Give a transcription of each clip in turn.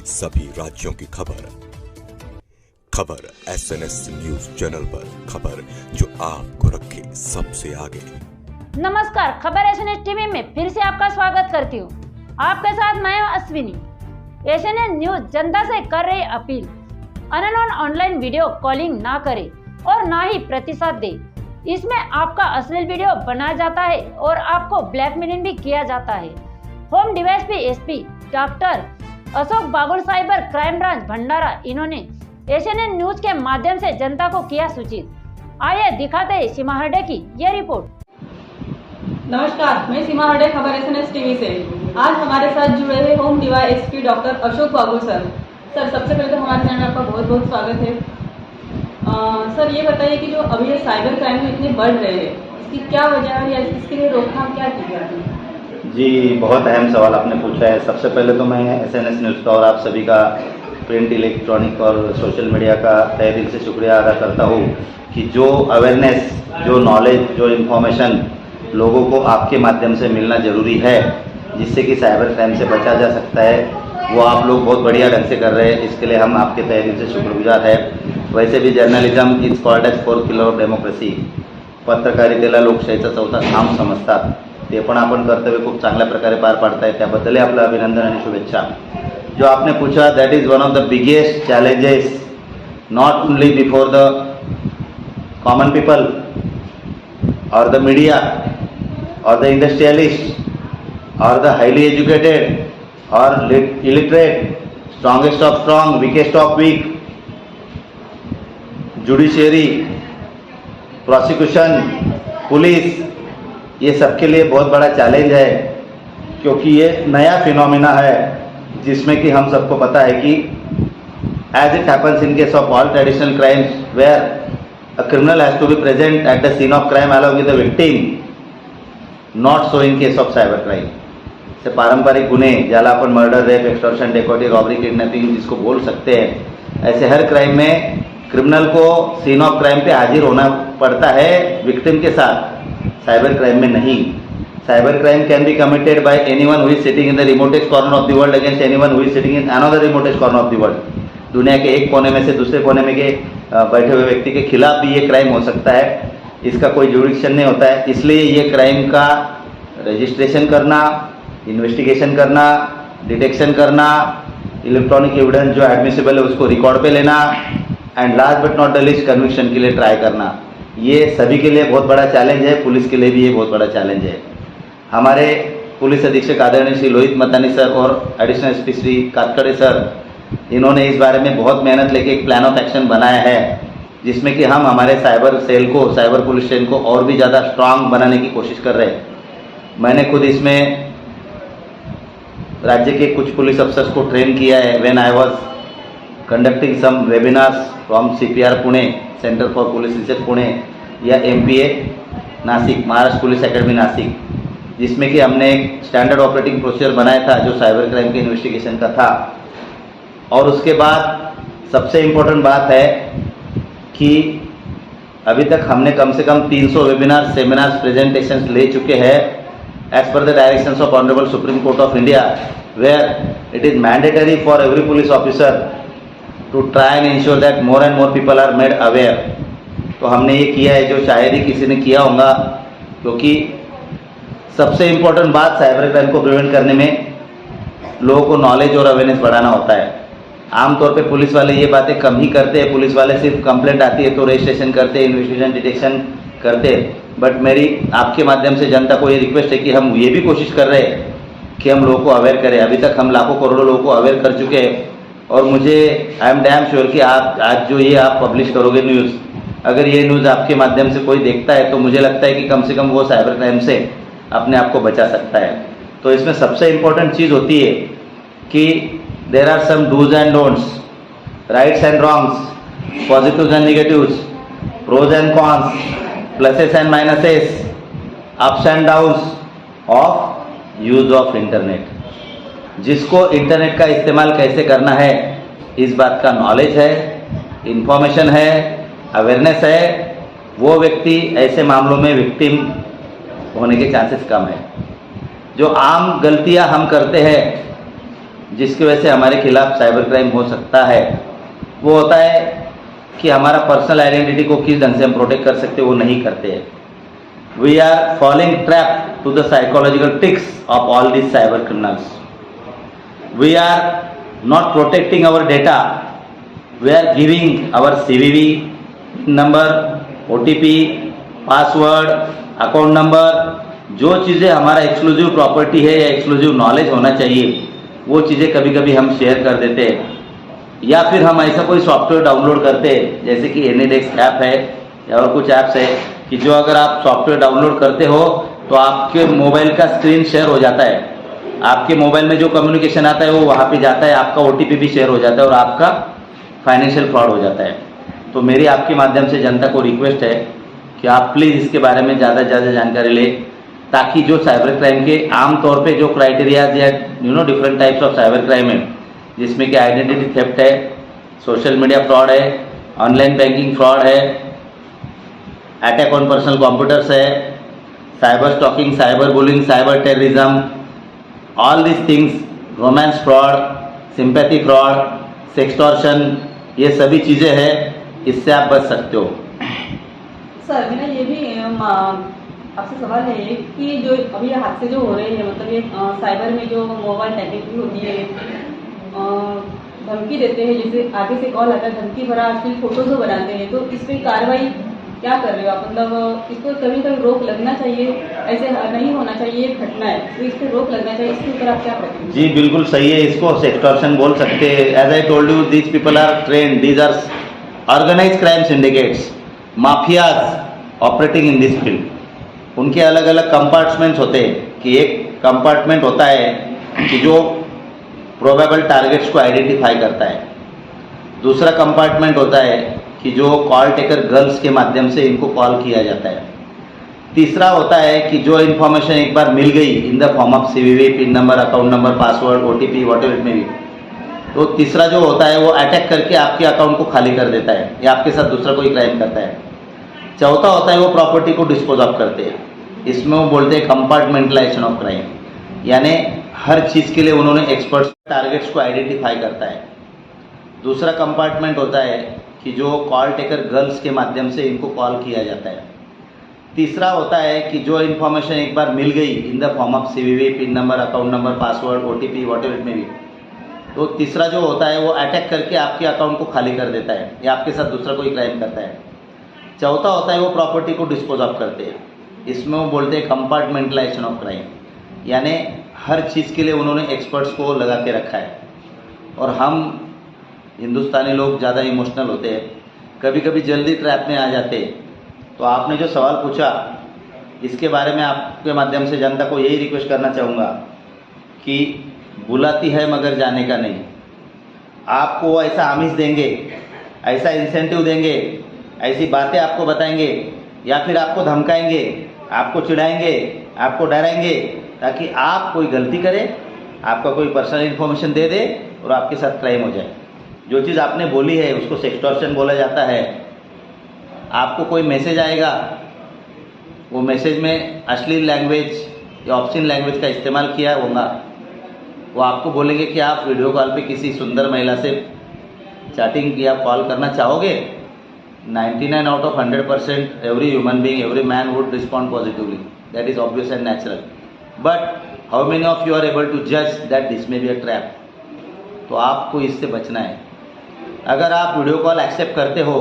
सभी राज्यों की खबर SNS न्यूज चैनल पर, खबर जो आपको रखे सबसे आगे। नमस्कार, खबर SNS टीवी में फिर से आपका स्वागत करती हूँ। आपके साथ मैं हूँ अश्विनी। SNS न्यूज जनता से कर रही appeal, unknown online video calling ना करे और ना ही प्रतिशत दे। इसमें आपका अश्लील वीडियो बनाया जाता है और आपको ब्लैकमेलिंग भी किया जाता है। Home DYSP SP doctor Ashok Bagul cyber crime branch Bhandara, इन्होंने SNS न्यूज के माध्यम से जनता को किया सूचित। आइए दिखाते हैं सीमा हरडे की ये रिपोर्ट। नमस्कार, मैं सीमा हरडे, खबर SNS टीवी से। आज हमारे साथ जुड़े हैं home DYSP doctor Ashok Bagul sir. Sir, सबसे पहले तो हमारे चैनल में आपका बहुत बहुत स्वागत है। सर, ये बताइए कि जो अभी ये साइबर क्राइम में इतने बढ़ रहे हैं, इसकी क्या वजह है या इसके लिए रोकथाम क्या की जाती है? जी, बहुत अहम सवाल आपने पूछा है। सबसे पहले तो मैं SNS न्यूज़ का और आप सभी का प्रिंट, इलेक्ट्रॉनिक और सोशल मीडिया का तहे दिल से शुक्रिया अदा करता हूँ कि जो अवेयरनेस, जो नॉलेज, जो इन्फॉर्मेशन लोगों को आपके माध्यम से मिलना ज़रूरी है, जिससे कि साइबर क्राइम से बचा जा सकता है, वो आप लोग बहुत बढ़िया ढंग से कर रहे हैं। इसके लिए हम आपके तहे दिल से शुक्रगुजार है। वैसे भी journalism is called as fourth pillar of democracy. पत्रकारितेला लोकशाहीचा चौथा खांब समजतात. ते पण आपण कर्तव्य खूप चांगल्या प्रकारे पार पाडताय, त्याबद्दल आपलं अभिनंदन आणि शुभेच्छा. जो आपने पूछा, that is one of the biggest challenges, not only before the common people और द मीडिया और द इंडस्ट्रियलिस्ट और द हाईली एजुकेटेड और illiterate, strongest of strong, weakest of weak, judiciary, prosecution, police, ये सबके लिए बहुत बड़ा चैलेंज है, क्योंकि ये नया फिनोमिना है जिसमें कि हम सबको पता है कि as it happens in case of all traditional crimes where a criminal has to be present at the scene of crime along with the victim, not so in case of cyber crime. से पारंपरिक गुन्हे, ज्याला अपन murder, rape, extortion, dacoity, robbery, kidnapping जिसको बोल सकते हैं, ऐसे हर क्राइम में क्रिमिनल को सीन ऑफ क्राइम पे हाजिर होना पड़ता है विक्टिम के साथ. साइबर क्राइम में नहीं. Cyber crime can be committed by anyone who is sitting in the remotest corner of the world against anyone who is sitting in another remotest corner of the world. दुनिया के एक कोने में से दूसरे कोने में के बैठे हुए व्यक्ति के खिलाफ भी ये क्राइम हो सकता है. इसका कोई जुडिक्शन नहीं होता है. इसलिए ये क्राइम का रजिस्ट्रेशन करना, इन्वेस्टिगेशन करना, डिटेक्शन करना, इलेक्ट्रॉनिक एविडेंस जो एडमिसिबल है उसको रिकॉर्ड पे लेना, and last but not the least conviction के लिए ट्राई करना, ये सभी के लिए बहुत बड़ा चैलेंज है. पुलिस के लिए भी ये बहुत बड़ा चैलेंज है. हमारे पुलिस अधीक्षक आदरणीय श्री लोहित मतानी सर और additional SP Shri Katkade sir, इन्होंने इस बारे में बहुत मेहनत लेके एक प्लान ऑफ एक्शन बनाया है, जिसमें कि हम हमारे साइबर सेल को, साइबर पुलिस स्टेशन को और भी ज़्यादा स्ट्रांग बनाने की कोशिश कर रहे हैं. मैंने खुद इसमें राज्य के कुछ पुलिस अफसर्स को ट्रेन किया है. When I was conducting some webinars from CPR Pune, centre for police research Pune, या MPA Nashik, Maharashtra police academy Nashik, जिसमें कि हमने एक स्टैंडर्ड ऑपरेटिंग प्रोसीजर बनाया था जो साइबर क्राइम के इन्वेस्टिगेशन का था. और उसके बाद सबसे इम्पोर्टेंट बात है कि अभी तक हमने कम से कम 300 वेबिनार, सेमिनार्स, प्रेजेंटेशंस ले चुके हैं as per the directions of honourable Supreme Court of India, where it is mandatory for every police officer to try and ensure that more and more people are made aware. तो हमने ये किया है जो शायद ही किसी ने किया होगा, क्योंकि सबसे इम्पोर्टेंट बात साइबर क्राइम को प्रिवेंट करने में लोगों को नॉलेज और अवेयरनेस बढ़ाना होता है. आमतौर पे पुलिस वाले ये बातें कम ही करते हैं. पुलिस वाले सिर्फ कंप्लेंट आती है तो रजिस्ट्रेशन करते हैं, इन्वेस्टिगेशन, डिटेक्शन करते हैं. बट मेरी आपके माध्यम से जनता को ये रिक्वेस्ट है कि हम ये भी कोशिश कर रहे हैं कि हम लोगों को अवेयर करें. अभी तक हम लाखों करोड़ों लोगों को अवेयर कर चुके हैं, और मुझे आई एम डैम श्योर कि आप आज जो ये आप पब्लिश करोगे न्यूज़, अगर ये न्यूज़ आपके माध्यम से कोई देखता है तो मुझे लगता है कि कम से कम वो साइबर क्राइम से अपने आप को बचा सकता है. तो इसमें सबसे इम्पोर्टेंट चीज़ होती है कि there are some dos and don'ts, rights and wrongs, positives and negatives, pros and cons, pluses and minuses, ups and downs of use of internet. जिसको इंटरनेट का इस्तेमाल कैसे करना है, इस बात का नॉलेज है, इंफॉर्मेशन है, अवेयरनेस है, वो व्यक्ति ऐसे मामलों में विक्टिम होने के चांसेस कम है. जो आम गलतियां हम करते हैं जिसकी वजह से हमारे खिलाफ साइबर क्राइम हो सकता है, वो होता है कि हमारा पर्सनल आइडेंटिटी को किस ढंग से हम प्रोटेक्ट कर सकते हैं वो नहीं करते हैं. We are falling trap to the psychological tricks of all these cyber criminals. We are not protecting our data. We are giving our CVV number, OTP, password, account number, जो चीज़ें हमारा एक्सक्लूसिव प्रॉपर्टी है या exclusive knowledge होना चाहिए वो चीज़ें कभी कभी हम शेयर कर देते हैं. या फिर हम ऐसा कोई सॉफ्टवेयर डाउनलोड करते हैं जैसे कि एनीडेस्क ऐप है या और कुछ ऐप्स है कि जो अगर आप सॉफ्टवेयर डाउनलोड करते हो तो आपके मोबाइल का स्क्रीन शेयर हो जाता है. आपके मोबाइल में जो कम्युनिकेशन आता है वो वहाँ पे जाता है, आपका OTP भी शेयर हो जाता है और आपका फाइनेंशियल फ्रॉड हो जाता है. तो मेरी आपके माध्यम से जनता को रिक्वेस्ट है कि आप प्लीज़ इसके बारे में ज़्यादा से ज़्यादा जानकारी लें, ताकि जो साइबर क्राइम के आम तौर पे जो क्राइटेरियाज या different types of cyber crime है, जिसमें कि आइडेंटिटी थेफ्ट है, सोशल मीडिया फ्रॉड है, ऑनलाइन बैंकिंग फ्रॉड है, अटैक ऑन पर्सनल कंप्यूटर्स है, cyber stalking, cyber bullying, cyber terrorism, all this things, romance fraud, sympathy fraud, sextortion, ये सभी चीज़ें हैं, इससे आप बच सकते हो. सर मेरा ये भी आपसे सवाल है कि जो अभी हादसे जो हो रहे हैं, मतलब ये साइबर में जो मोबाइल टैगिंग होती है, धमकी देते हैं, जैसे आगे से कॉल आता है, धमकी भरा अश्लील फोटोज बनाते हैं, तो इस पर कार्रवाई क्या कर रहे हो आप? मतलब इसको कभी कभी रोक लगना चाहिए, ऐसे नहीं होना चाहिए, घटना है तो इस पर रोक लगना चाहिए, इसके ऊपर आप क्या प्रतिक्रिया? जी बिल्कुल सही है, इसको सेक्टोर्शन बोल सकते हैं. As I told you, these people are trained, these are organize crime syndicates, mafias operating in this field. उनके अलग अलग कंपार्टमेंट्स होते हैं कि एक कंपार्टमेंट होता है कि जो प्रोबेबल टारगेट्स को आइडेंटिफाई करता है, दूसरा कंपार्टमेंट होता है कि जो कॉल टेकर गर्ल्स के माध्यम से इनको कॉल किया जाता है, तीसरा होता है कि जो इन्फॉर्मेशन एक बार मिल गई in the form of CVV, pin number, account number, password, OTP, what ever it may be, तो तीसरा जो होता है वो अटैक करके आपके अकाउंट को खाली कर देता है या आपके साथ दूसरा कोई क्राइम करता है. चौथा होता है वो प्रॉपर्टी को डिस्पोज ऑफ करते हैं. इसमें वो बोलते हैं कंपार्टमेंटलाइजेशन ऑफ क्राइम, यानी हर चीज़ के लिए उन्होंने एक्सपर्ट्स टारगेट्स को आइडेंटिफाई करता है. दूसरा कंपार्टमेंट होता है कि जो कॉल टेकर गर्ल्स के माध्यम से इनको कॉल किया जाता है. तीसरा होता है कि जो इन्फॉर्मेशन एक बार मिल गई in the form of CVV, pin number, account number, password, OTP, what ever it may be, तो तीसरा जो होता है वो अटैक करके आपके अकाउंट को खाली कर देता है या आपके साथ दूसरा कोई क्राइम करता है. चौथा होता है वो प्रॉपर्टी को डिस्पोज ऑफ करते हैं. इसमें वो बोलते हैं कंपार्टमेंटलाइजेशन ऑफ क्राइम, यानी हर चीज़ के लिए उन्होंने एक्सपर्ट्स को लगा के रखा है. और हम हिंदुस्तानी लोग ज़्यादा इमोशनल होते हैं, कभी कभी जल्दी ट्रैप में आ जाते हैं. तो आपने जो सवाल पूछा इसके बारे में आपके माध्यम से जनता को यही रिक्वेस्ट करना चाहूँगा कि बुलाती है मगर जाने का नहीं. आपको वो ऐसा आमिष देंगे, ऐसा इंसेंटिव देंगे, ऐसी बातें आपको बताएंगे या फिर आपको धमकाएंगे, आपको चिढ़ाएंगे, आपको डराएंगे, ताकि आप कोई गलती करें, आपका कोई पर्सनल इन्फॉर्मेशन दे दे और आपके साथ क्राइम हो जाए. जो चीज़ आपने बोली है उसको सेक्सटॉर्शन बोला जाता है. आपको कोई मैसेज आएगा, वो मैसेज में अश्लील लैंग्वेज या ऑब्सीन लैंग्वेज का इस्तेमाल किया होगा, वो आपको बोलेंगे कि आप वीडियो कॉल पे किसी सुंदर महिला से चैटिंग या कॉल करना चाहोगे. 99 out of 100% every human being, every man would respond positively. That is obvious and natural. But how many of you are able to judge that this may be a trap? तो आपको इससे बचना है. अगर आप video call accept करते हो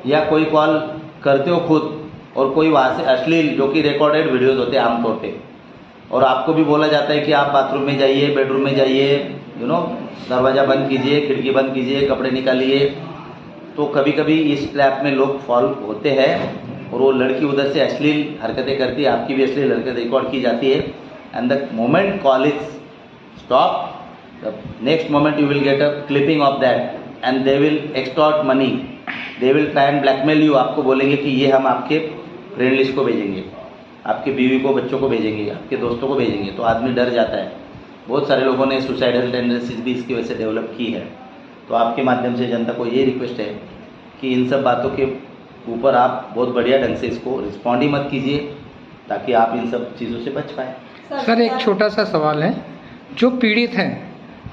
या कोई कॉल करते हो खुद और कोई वहाँ से अश्लील जो कि रिकॉर्डेड वीडियोस होते हैं आमतौर पे, और आपको भी बोला जाता है कि आप बाथरूम में जाइए, बेडरूम में जाइए, दरवाज़ा बंद कीजिए, खिड़की बंद कीजिए, कपड़े निकालिए, तो कभी कभी इस ट्रैप में लोग फॉल होते हैं और वो लड़की उधर से अश्लील हरकतें करती है, आपकी भी अश्लील हरकत रिकॉर्ड की जाती है. And the moment call is stop, the next moment you will get a clipping of that and they will extort money, they will try and blackmail you. आपको बोलेंगे कि ये हम आपके फ्रेंड लिस्ट को भेजेंगे, आपकी बीवी को, बच्चों को भेजेंगे, आपके दोस्तों को भेजेंगे. तो आदमी डर जाता है. बहुत सारे लोगों ने सुसाइडल टेंडेंसीज भी इसकी वजह से डेवलप की है. तो आपके माध्यम से जनता को ये रिक्वेस्ट है कि इन सब बातों के ऊपर आप बहुत बढ़िया ढंग से इसको रिस्पॉन्ड ही मत कीजिए, ताकि आप इन सब चीज़ों से बच पाएँ. सर एक छोटा सा सवाल है, जो पीड़ित हैं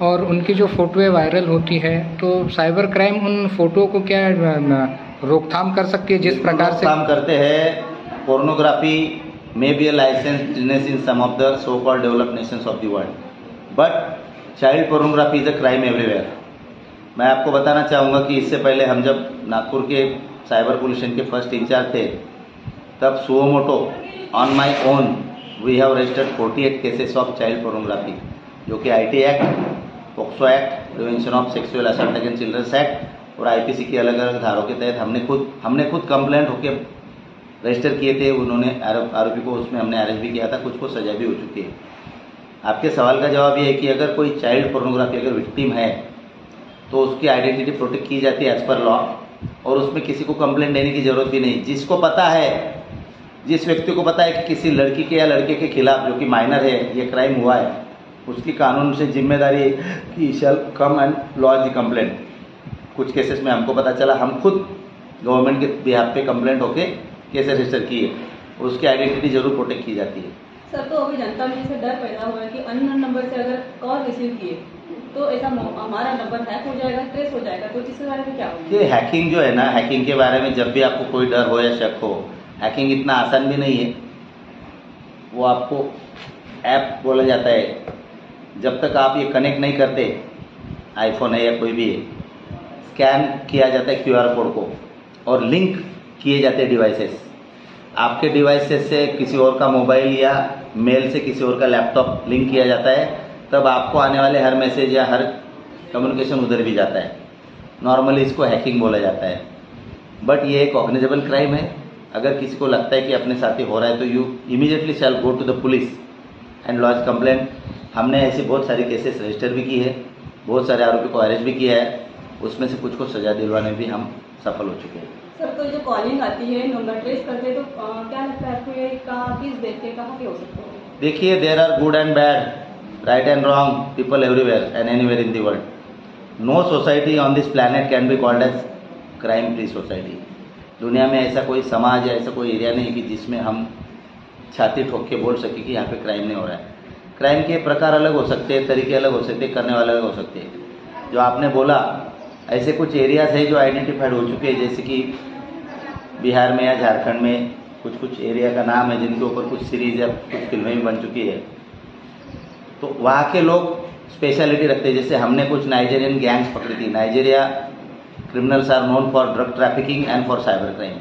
और उनकी जो फ़ोटोएँ वायरल होती है, तो साइबर क्राइम उन फ़ोटो को क्या रोकथाम कर सकती है जिस प्रकार से? काम करते हैं। Pornography may be a licensed business in some of the so-called developed nations of the world, but child pornography is a crime everywhere. मैं आपको बताना चाहूँगा कि इससे पहले हम जब नागपुर के साइबर पुलिस के फर्स्ट इंचार्ज थे, तब suo motu on my own we have registered 48 cases of child pornography, जो कि IT act, POCSO act, prevention of sexual assault against childrens act और IPC की अलग अलग धारों के तहत हमने खुद कंप्लेंट होकर रजिस्टर किए थे। उन्होंने आरोपी को उसमें हमने अरेस्ट भी किया था, कुछ को सजा भी हो चुकी है। आपके सवाल का जवाब ये है कि अगर कोई चाइल्ड पोर्नोग्राफी अगर विक्टिम है तो उसकी आइडेंटिटी प्रोटेक्ट की जाती है एज पर लॉ, और उसमें किसी को कंप्लेंट देने की जरूरत भी नहीं। जिसको पता है, जिस व्यक्ति को पता है कि किसी लड़की के या लड़के के खिलाफ जो कि माइनर है ये क्राइम हुआ है, उसकी कानून से जिम्मेदारी है कि shall come and lodge the complaint. कुछ केसेस में हमको पता चला, हम खुद गवर्नमेंट के बिहाफ पे कंप्लेंट होके केस रजिस्टर किए, उसकी आइडेंटिटी जरूर प्रोटेक्ट की जाती है। सर, तो अभी जनता में जैसे डर पैदा हुआ है कि अननोन नंबर से अगर कॉल रिसीव किए तो ऐसा हमारा नंबर हैक हो जाएगा, ट्रेस हो जाएगा, तो इसके बारे में क्या होगा? ये हैकिंग जो है ना, हैकिंग के बारे में जब भी आपको कोई डर हो या शक हो, हैकिंग इतना आसान भी नहीं है। वो आपको ऐप बोला जाता है, जब तक आप ये कनेक्ट नहीं करते, आईफोन है या कोई भी है, स्कैन किया जाता है QR कोड को और लिंक किए जाते हैं डिवाइसेस। आपके डिवाइसेस से किसी और का मोबाइल या मेल से किसी और का लैपटॉप लिंक किया जाता है, तब आपको आने वाले हर मैसेज या हर कम्युनिकेशन उधर भी जाता है। नॉर्मली इसको हैकिंग बोला जाता है, बट ये एक कॉग्निजेबल क्राइम है। अगर किसी को लगता है कि अपने साथ ही हो रहा है तो you immediately shall go to the police and launch complaint. हमने ऐसी बहुत सारी केसेस रजिस्टर भी की है, बहुत सारे आरोपी को अरेस्ट भी किया है, उसमें से कुछ को सजा दिलवाने भी हम सफल हो चुके हैं। सर, तो जो कॉलिंग आती है, नंबर ट्रेस करते हैं, तो क्या लगता है आपको ये कहाँ किस देख के कहाँ के हो सकते हैं? देखिए, there are good and bad, right and wrong people everywhere and anywhere in the world. No society on this planet can be called as crime free society. दुनिया में ऐसा कोई समाज या ऐसा कोई एरिया नहीं कि जिसमें हम छाती ठोक के बोल सके कि यहाँ पे क्राइम नहीं हो रहा है। क्राइम के प्रकार अलग हो सकते हैं, तरीके अलग हो सकते हैं, करने वाले अलग हो सकते हैं। जो आपने बोला, ऐसे कुछ एरियाज है जो आइडेंटिफाइड हो चुके हैं, जैसे कि बिहार में या झारखंड में कुछ एरिया का नाम है जिनके ऊपर कुछ सीरीज या कुछ फिल्में भी बन चुकी है। तो वहाँ के लोग स्पेशलिटी रखते हैं। जैसे हमने कुछ नाइजेरियन गैंग्स पकड़ी थी। Nigeria criminals are known for drug trafficking and for cyber crime.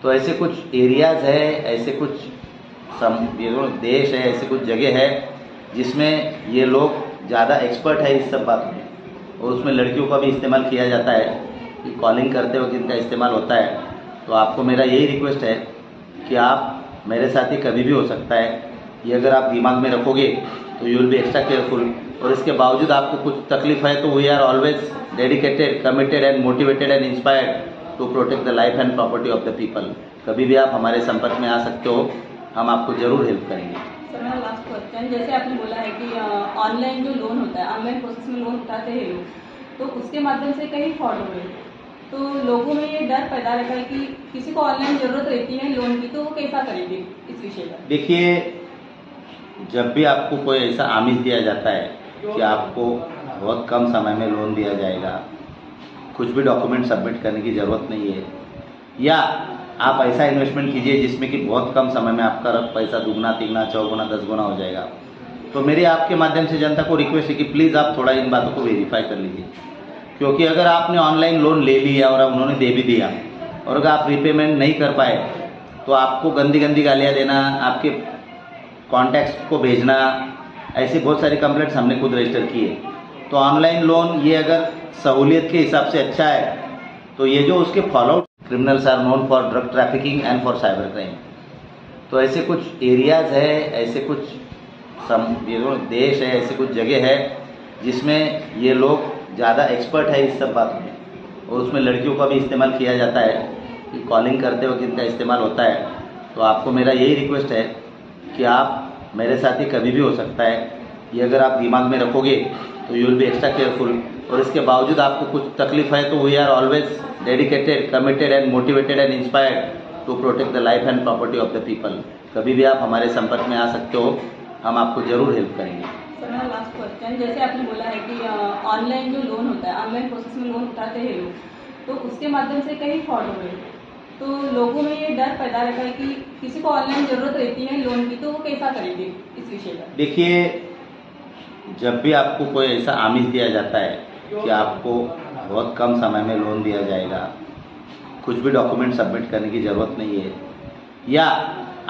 तो ऐसे कुछ एरियाज है, ऐसे कुछ देश है, ऐसे कुछ जगह है जिसमें ये लोग ज़्यादा एक्सपर्ट है इस सब बात में, और उसमें लड़कियों का भी इस्तेमाल किया जाता है कि कॉलिंग करते वक्त इनका इस्तेमाल होता है। तो आपको मेरा यही रिक्वेस्ट है कि आप मेरे साथ ही कभी भी हो सकता है, ये अगर आप दिमाग में रखोगे तो you will be extra careful. और इसके बावजूद आपको कुछ तकलीफ है तो we are always dedicated, committed and motivated and inspired to protect the life and property of the people. कभी भी आप हमारे संपर्क में आ सकते हो, हम आपको जरूर हेल्प करेंगे। सर, मेरा लास्ट क्वेश्चन, जैसे आपने बोला है कि ऑनलाइन जो लोन होता है, ऑनलाइन प्रोसेस में लोन उठाते हैं लोग, तो उसके माध्यम से कई फ्रॉड हो गए, तो लोगों में ये डर पैदा रहता है कि किसी को ऑनलाइन ज़रूरत रहती है लोन की, तो वो कैसा करेंगे इस विषय पर? देखिए, जब भी आपको कोई ऐसा आमिष दिया जाता है कि आपको बहुत कम समय में लोन दिया जाएगा, कुछ भी डॉक्यूमेंट सबमिट करने की ज़रूरत नहीं है, या आप ऐसा इन्वेस्टमेंट कीजिए जिसमें कि बहुत कम समय में आपका पैसा दुगना, तिगुना, चौगुना, 10 गुना हो जाएगा, तो मेरी आपके माध्यम से जनता को रिक्वेस्ट है कि प्लीज़ आप थोड़ा इन बातों को वेरीफाई कर लीजिए। क्योंकि अगर आपने ऑनलाइन लोन ले लिया और उन्होंने दे भी दिया, और अगर आप रीपेमेंट नहीं कर पाए, तो आपको गंदी गंदी गालियाँ देना, आपके कॉन्टैक्ट्स को भेजना, ऐसी बहुत सारी कंप्लेंट्स हमने खुद रजिस्टर की है। तो ऑनलाइन लोन ये अगर सहूलियत के हिसाब से अच्छा है, तो ये जो उसके fellow criminals are known for drug trafficking and for cyber crime. तो ऐसे कुछ एरियाज है, ऐसे कुछ देश है, ऐसे कुछ जगह है जिसमें ये लोग ज़्यादा एक्सपर्ट है इस सब बात में, और उसमें लड़कियों का भी इस्तेमाल किया जाता है कि कॉलिंग करते वक्त इनका इस्तेमाल होता है। तो आपको मेरा यही रिक्वेस्ट है कि आप मेरे साथ ही कभी भी हो सकता है, ये अगर आप दिमाग में रखोगे तो you will be extra careful. और इसके बावजूद आपको कुछ तकलीफ है तो we are always dedicated, committed and motivated and inspired to protect the life and property of the people. कभी भी आप हमारे संपर्क में आ सकते हो, हम आपको ज़रूर हेल्प करेंगे। सर मेरा लास्ट क्वेश्चन, जैसे आपने बोला है कि ऑनलाइन जो लोन होता है, ऑनलाइन प्रोसेस में लोन उठाते हैं लोग, तो उसके माध्यम से कई फ्रॉड हो गए, तो लोगों में ये डर पैदा रहता है कि किसी को ऑनलाइन ज़रूरत रहती है लोन की, तो वो कैसा करेंगे इस विषय पर? देखिए, जब भी आपको कोई ऐसा आमिष दिया जाता है कि आपको बहुत कम समय में लोन दिया जाएगा, कुछ भी डॉक्यूमेंट सबमिट करने की ज़रूरत नहीं है, या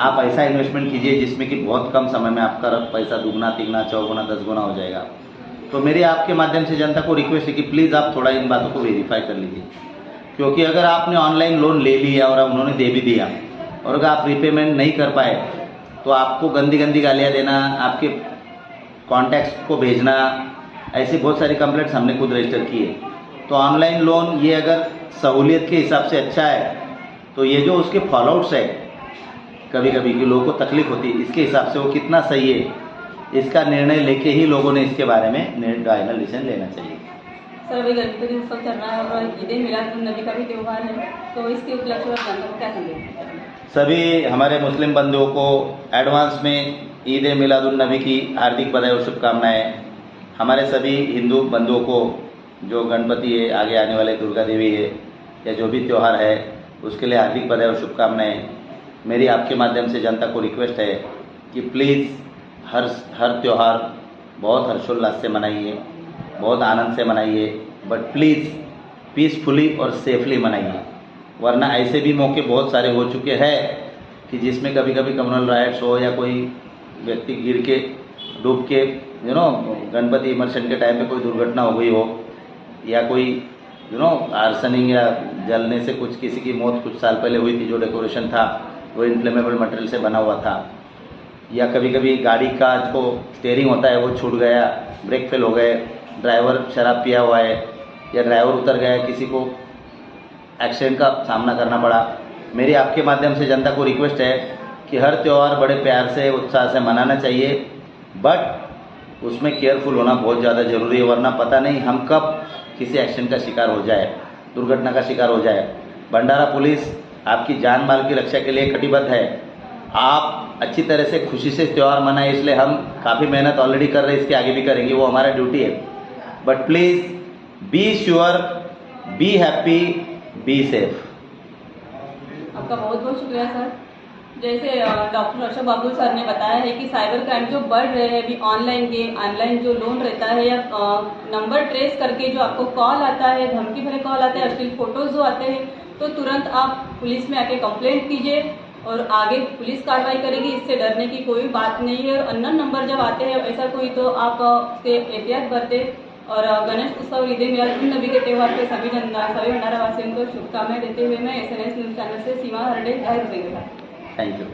आप ऐसा इन्वेस्टमेंट कीजिए जिसमें कि बहुत कम समय में आपका पैसा दुगना तिगना चौगुना 10 गुना हो जाएगा, तो मेरी आपके माध्यम से जनता को रिक्वेस्ट है कि प्लीज़ आप थोड़ा इन बातों को वेरीफाई कर लीजिए। क्योंकि अगर आपने ऑनलाइन लोन ले लिया और उन्होंने दे भी दिया और अगर आप रीपेमेंट नहीं कर पाए, तो आपको गंदी गंदी गालियाँ देना, आपके कॉन्टैक्ट्स को भेजना, ऐसी बहुत सारी कंप्लेंट्स हमने खुद रजिस्टर की है। तो ऑनलाइन लोन ये अगर सहूलियत के हिसाब से अच्छा है, तो ये जो उसके फॉलोआउट्स है कभी कभी कि लोगों को तकलीफ होती है, इसके हिसाब से वो कितना सही है, इसका निर्णय लेके ही लोगों ने इसके बारे में फाइनल डिसीजन लेना चाहिए। सर अभी गणपति उत्सव चल रहा है और ईद मिलाद नबी का भी त्यौहार है, तो इसके उपलक्ष्य पर जनता को क्या संदेश? सभी हमारे मुस्लिम बंधुओं को एडवांस में ईद मिलादुन्नबी की हार्दिक बधाई और शुभकामनाएं। हमारे सभी हिंदू बंधुओं को जो गणपति है, आगे आने वाले दुर्गा देवी है, या जो भी त्यौहार है उसके लिए हार्दिक बधाई और शुभकामनाएं। मेरी आपके माध्यम से जनता को रिक्वेस्ट है कि प्लीज़ हर त्यौहार बहुत हर्षोल्लास से मनाइए, बहुत आनंद से मनाइए, बट प्लीज़ पीसफुली और सेफली मनाइए, वरना ऐसे भी मौके बहुत सारे हो चुके हैं कि जिसमें कभी कभी कम्युनल राइट्स हो या कोई व्यक्ति गिर के डूब के गणपति इमर्शन के टाइम पे कोई दुर्घटना हो गई हो, या कोई आर्सनिंग या जलने से कुछ किसी की मौत कुछ साल पहले हुई थी, जो डेकोरेशन था वो इन्फ्लेमेबल मटेरियल से बना हुआ था, या कभी कभी गाड़ी का जो स्टीयरिंग होता है वो छूट गया, ब्रेक फेल हो गए, ड्राइवर शराब पिया हुआ है या ड्राइवर उतर गया, किसी को एक्सीडेंट का सामना करना पड़ा। मेरी आपके माध्यम से जनता को रिक्वेस्ट है कि हर त्यौहार बड़े प्यार से उत्साह से मनाना चाहिए, बट उसमें केयरफुल होना बहुत ज़्यादा ज़रूरी है, वरना पता नहीं हम कब किसी एक्सीडेंट का शिकार हो जाए, दुर्घटना का शिकार हो जाए। भंडारा पुलिस आपकी जान माल की रक्षा के लिए कटिबद्ध है। आप अच्छी तरह से खुशी से त्यौहार मनाएं, इसलिए हम काफ़ी मेहनत ऑलरेडी कर रहे हैं, इसके आगे भी करेंगे, वो हमारा ड्यूटी है। But please be sure, be happy, be safe. आपका बहुत बहुत शुक्रिया सर। जैसे डॉक्टर अशोक बाबुल सर ने बताया है कि साइबर क्राइम जो बढ़ रहे हैं अभी, ऑनलाइन जो लोन रहता है या नंबर ट्रेस करके जो आपको कॉल आता है, धमकी भरे कॉल आते हैं, अश्लील फोटोज़ जो आते हैं, तो तुरंत आप पुलिस में आके कंप्लेंट कीजिए और आगे पुलिस कार्रवाई करेगी। इससे डरने की कोई बात नहीं है। और अननोन नंबर जब आते हैं ऐसा कोई, तो आप उससे एहतियात बरतें। और गणेश उत्सव ईद मिलादुन्नबी के त्यौहार पे सभी भंडारा वासियों को शुभकामनाएं देते हुए मैं SNS न्यूज़ चैनल से सीमा हरडे, जय हिंद। Thank you.